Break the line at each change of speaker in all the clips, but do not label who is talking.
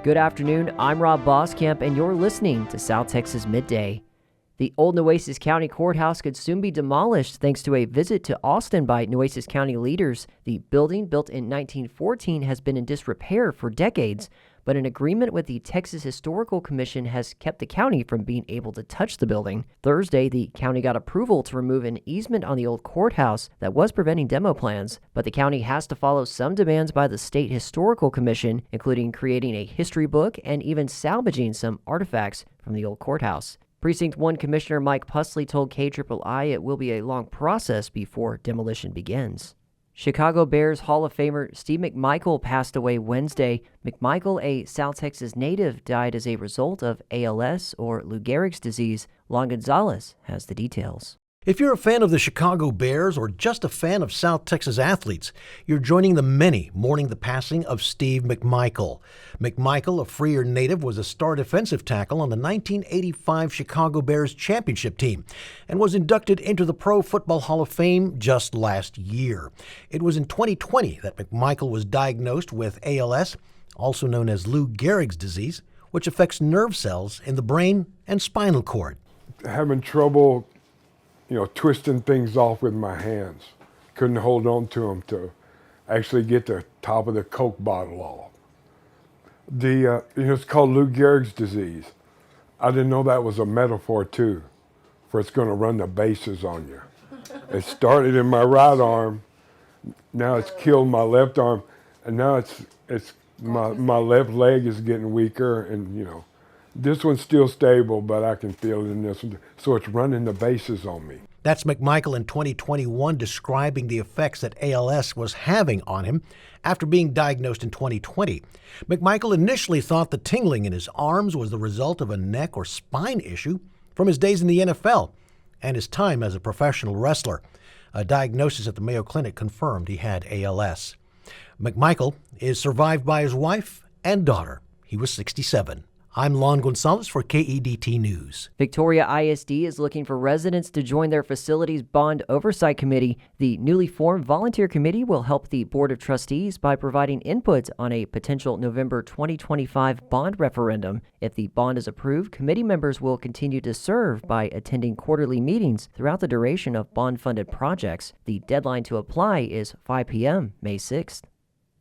Good afternoon, I'm Rob Boskamp, and you're listening to South Texas Midday. The old Nueces County Courthouse could soon be demolished thanks to a visit to Austin by Nueces County leaders. The building, built in 1914, has been in disrepair for decades, but an agreement with the Texas Historical Commission has kept the county from being able to touch the building. Thursday, the county got approval to remove an easement on the old courthouse that was preventing demo plans, but the county has to follow some demands by the State Historical Commission, including creating a history book and even salvaging some artifacts from the old courthouse. Precinct 1 Commissioner Mike Pusley told KIII it will be a long process before demolition begins. Chicago Bears Hall of Famer Steve McMichael passed away Wednesday. McMichael, a South Texas native, died as a result of ALS, or Lou Gehrig's disease. Lon Gonzalez has the details.
If you're a fan of the Chicago Bears or just a fan of South Texas athletes, you're joining the many mourning the passing of Steve McMichael. McMichael, a Freer native, was a star defensive tackle on the 1985 Chicago Bears championship team and was inducted into the Pro Football Hall of Fame just last year. It was in 2020 that McMichael was diagnosed with ALS, also known as Lou Gehrig's disease, which affects nerve cells in the brain and spinal cord.
Having trouble twisting things off with my hands. Couldn't hold on to them to actually get the top of the Coke bottle off. It's called Lou Gehrig's disease. I didn't know that was a metaphor too, for it's going to run the bases on you. It started in my right arm, now it's killed my left arm, and now it's my left leg is getting weaker, and this one's still stable, but I can feel it in this one. So it's running the bases on me.
That's McMichael in 2021 describing the effects that ALS was having on him after being diagnosed in 2020. McMichael initially thought the tingling in his arms was the result of a neck or spine issue from his days in the NFL and his time as a professional wrestler. A diagnosis at the Mayo Clinic confirmed he had ALS. McMichael is survived by his wife and daughter. He was 67. I'm Lon Gonzalez for KEDT News.
Victoria ISD is looking for residents to join their facility's bond oversight committee. The newly formed volunteer committee will help the Board of Trustees by providing input on a potential November 2025 bond referendum. If the bond is approved, committee members will continue to serve by attending quarterly meetings throughout the duration of bond-funded projects. The deadline to apply is 5 p.m. May 6th.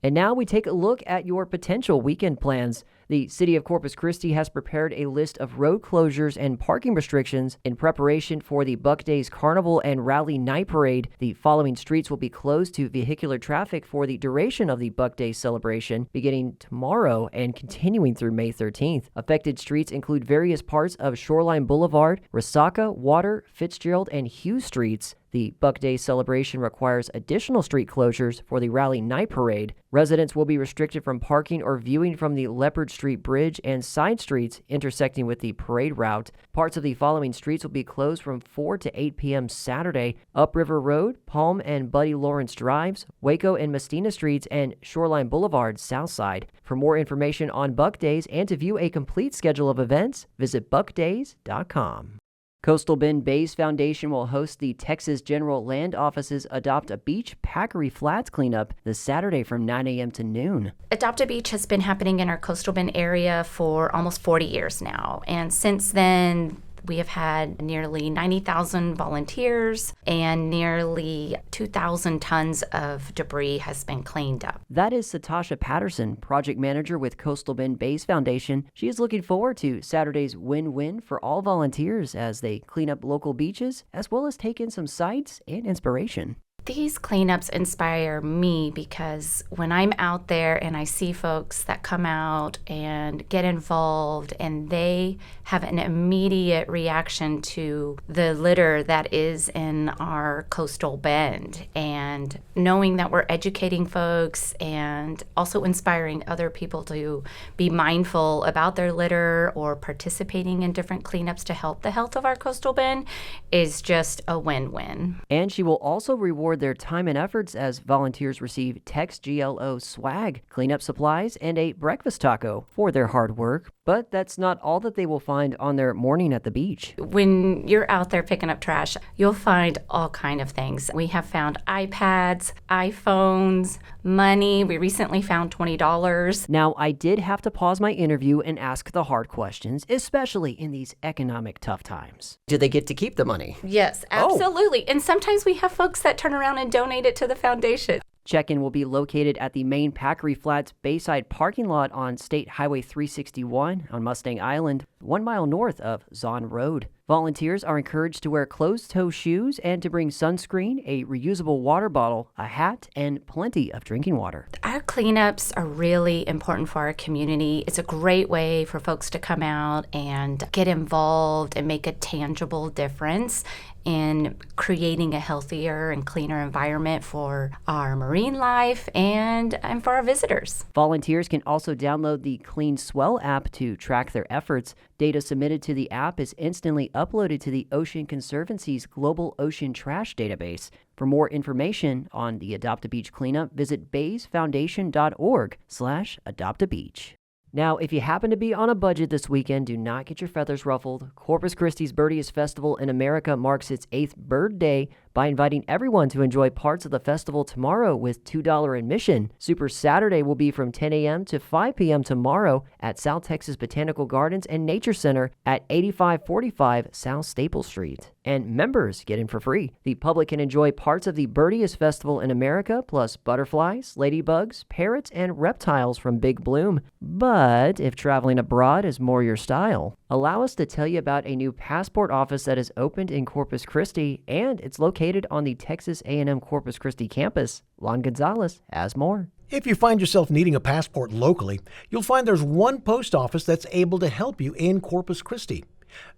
And now we take a look at your potential weekend plans. The City of Corpus Christi has prepared a list of road closures and parking restrictions in preparation for the Buck Days Carnival and Rally Night Parade. The following streets will be closed to vehicular traffic for the duration of the Buck Days celebration, beginning tomorrow and continuing through May 13th. Affected streets include various parts of Shoreline Boulevard, Resaca, Water, Fitzgerald, and Hughes Streets. The Buck Day celebration requires additional street closures for the Rally Night Parade. Residents will be restricted from parking or viewing from the Leopard Street Bridge and side streets intersecting with the parade route. Parts of the following streets will be closed from 4 to 8 p.m. Saturday: Upriver Road, Palm and Buddy Lawrence Drives, Waco and Mestina Streets, and Shoreline Boulevard South Side. For more information on Buck Days and to view a complete schedule of events, visit buckdays.com. Coastal Bend Bays Foundation will host the Texas General Land Office's Adopt a Beach Packery Flats cleanup this Saturday from 9 a.m. to noon.
Adopt a Beach has been happening in our Coastal Bend area for almost 40 years now, and since then we have had nearly 90,000 volunteers and nearly 2,000 tons of debris has been cleaned up.
That is Satasha Patterson, project manager with Coastal Bend Bays Foundation. She is looking forward to Saturday's win-win for all volunteers as they clean up local beaches, as well as take in some sights and inspiration.
These cleanups inspire me because when I'm out there and I see folks that come out and get involved and they have an immediate reaction to the litter that is in our coastal bend, and knowing that we're educating folks and also inspiring other people to be mindful about their litter or participating in different cleanups to help the health of our coastal bend is just a win-win.
And she will also reward reward their time and efforts as volunteers receive Tex GLO swag, cleanup supplies, and a breakfast taco for their hard work. But that's not all that they will find on their morning at the beach.
When you're out there picking up trash, you'll find all kind of things. We have found iPads, iPhones, money. We recently found $20.
Now, I did have to pause my interview and ask the hard questions, especially in these economic tough times. Do they get to keep the money?
Yes, absolutely. And sometimes we have folks that turn around and donate it to the foundation.
Check-in will be located at the main Packery Flats Bayside parking lot on State Highway 361 on Mustang Island, 1 mile north of Zahn Road. Volunteers are encouraged to wear closed-toe shoes and to bring sunscreen, a reusable water bottle, a hat, and plenty of drinking water.
Our cleanups are really important for our community. It's a great way for folks to come out and get involved and make a tangible difference in creating a healthier and cleaner environment for our marine life and for our visitors.
Volunteers can also download the Clean Swell app to track their efforts. Data submitted to the app is instantly uploaded to the Ocean Conservancy's Global Ocean Trash database. For more information on the Adopt a Beach cleanup, visit baysfoundation.org/adoptabeach. Now, if you happen to be on a budget this weekend, do not get your feathers ruffled. Corpus Christi's Birdiest Festival in America marks its 8th Bird Day by inviting everyone to enjoy parts of the festival tomorrow with $2 admission. Super Saturday will be from 10 a.m. to 5 p.m. tomorrow at South Texas Botanical Gardens and Nature Center at 8545 South Staple Street. And members get in for free. The public can enjoy parts of the Birdiest Festival in America, plus butterflies, ladybugs, parrots, and reptiles from Big Bloom. But if traveling abroad is more your style, allow us to tell you about a new passport office that is opened in Corpus Christi, and it's located on the Texas A&M Corpus Christi campus. Lon Gonzalez has more.
If you find yourself needing a passport locally, you'll find there's one post office that's able to help you in Corpus Christi.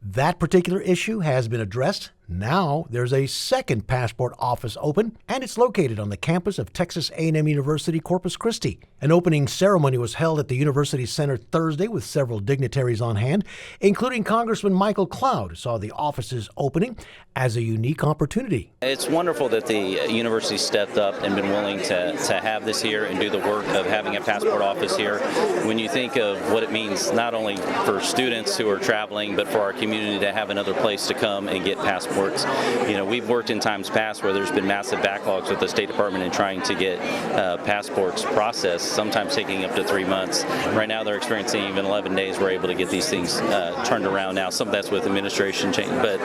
That particular issue has been addressed. Now there's a second passport office open, and it's located on the campus of Texas A&M University, Corpus Christi. An opening ceremony was held at the University Center Thursday with several dignitaries on hand, including Congressman Michael Cloud, who saw the office's opening as a unique opportunity.
It's wonderful that the university stepped up and been willing to have this here and do the work of having a passport office here. When you think of what it means not only for students who are traveling, but for our community to have another place to come and get passports. You know, we've worked in times past where there's been massive backlogs with the State Department in trying to get passports processed, sometimes taking up to 3 months. Right now they're experiencing even 11 days. We're able to get these things turned around now. Some of that's with administration change, but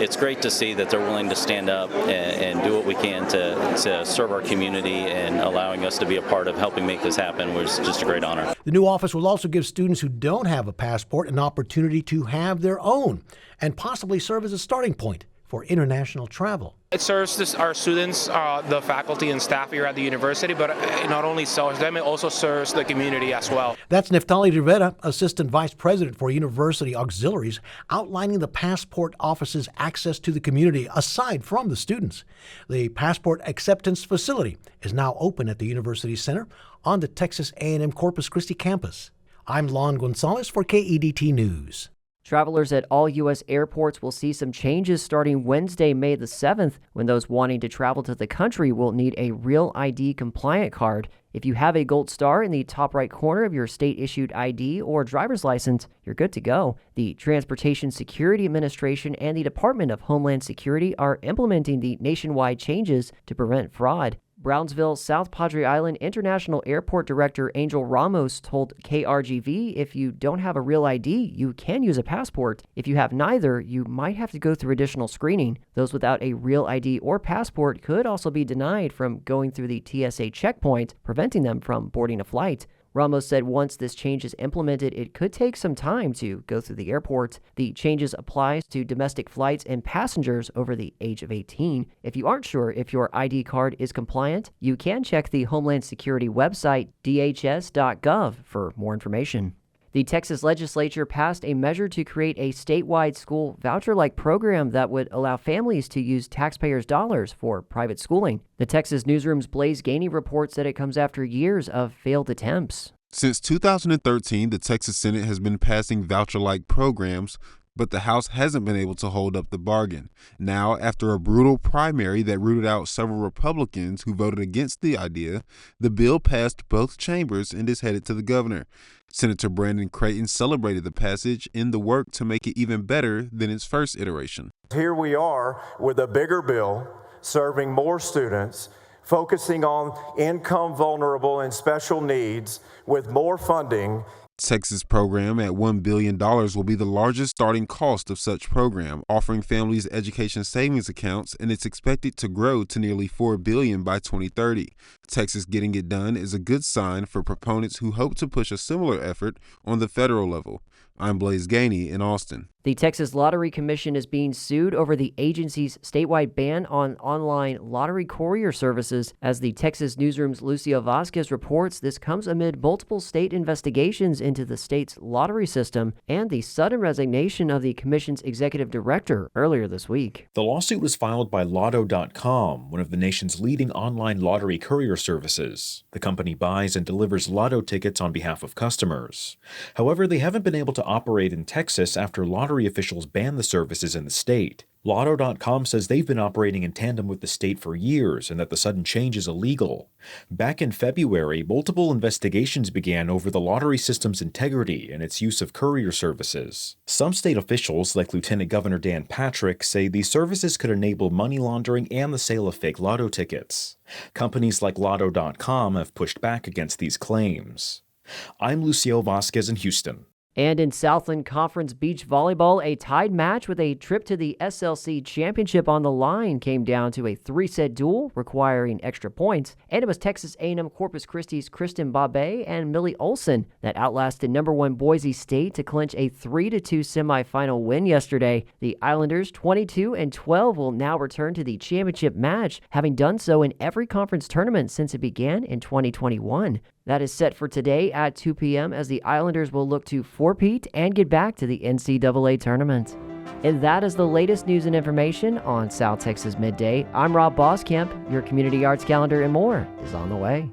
it's great to see that they're willing to stand up and do what we can to serve our community, and allowing us to be a part of helping make this happen was just a great honor.
The new office will also give students who don't have a passport an opportunity to have their own, and possibly serve as a starting point for international travel.
It serves our students, the faculty and staff here at the university, but it not only serves them, it also serves the community as well.
That's Neftali Rivera, Assistant Vice President for University Auxiliaries, outlining the Passport Office's access to the community aside from the students. The Passport Acceptance Facility is now open at the University Center on the Texas A&M Corpus Christi campus. I'm Lon Gonzalez for KEDT News.
Travelers at all U.S. airports will see some changes starting Wednesday, May the 7th, when those wanting to travel to the country will need a Real ID compliant card. If you have a gold star in the top right corner of your state-issued ID or driver's license, you're good to go. The Transportation Security Administration and the Department of Homeland Security are implementing the nationwide changes to prevent fraud. Brownsville South Padre Island International Airport Director Angel Ramos told KRGV if you don't have a real ID, you can use a passport. If you have neither, you might have to go through additional screening. Those without a real ID or passport could also be denied from going through the TSA checkpoint, preventing them from boarding a flight. Ramos said once this change is implemented, it could take some time to go through the airport. The changes apply to domestic flights and passengers over the age of 18. If you aren't sure if your ID card is compliant, you can check the Homeland Security website, dhs.gov, for more information. The Texas legislature passed a measure to create a statewide school voucher-like program that would allow families to use taxpayers' dollars for private schooling. The Texas Newsroom's Blaze Gainey reports that it comes after years of failed attempts.
Since 2013, the Texas Senate has been passing voucher-like programs but the House hasn't been able to hold up the bargain. Now, after a brutal primary that rooted out several Republicans who voted against the idea, the bill passed both chambers and is headed to the governor. Senator Brandon Creighton celebrated the passage in the work to make it even better than its first iteration.
Here we are with a bigger bill serving more students, focusing on income vulnerable and special needs with more funding.
Texas' program at $1 billion will be the largest starting cost of such program, offering families education savings accounts, and it's expected to grow to nearly $4 billion by 2030. Texas getting it done is a good sign for proponents who hope to push a similar effort on the federal level. I'm Blaze Gainey in Austin.
The Texas Lottery Commission is being sued over the agency's statewide ban on online lottery courier services. As the Texas Newsroom's Lucio Vasquez reports, this comes amid multiple state investigations into the state's lottery system and the sudden resignation of the commission's executive director earlier this week.
The lawsuit was filed by Lotto.com, one of the nation's leading online lottery courier services. The company buys and delivers lotto tickets on behalf of customers. However, they haven't been able to operate in Texas after lottery officials banned the services in the state. Lotto.com says they've been operating in tandem with the state for years and that the sudden change is illegal. Back in February, multiple investigations began over the lottery system's integrity and its use of courier services. Some state officials, like Lieutenant Governor Dan Patrick, say these services could enable money laundering and the sale of fake lotto tickets. Companies like Lotto.com have pushed back against these claims. I'm Lucio Vasquez in Houston.
And in Southland Conference Beach Volleyball, a tied match with a trip to the SLC Championship on the line came down to a 3-set duel requiring extra points. And it was Texas A&M Corpus Christi's Kristen Babé and Millie Olson that outlasted number 1 Boise State to clinch a 3-2 semifinal win yesterday. The Islanders, 22-12, will now return to the championship match, having done so in every conference tournament since it began in 2021. That is set for today at 2 p.m. as the Islanders will look to four-peat and get back to the NCAA tournament. And that is the latest news and information on South Texas Midday. I'm Rob Boskamp. Your community arts calendar and more is on the way.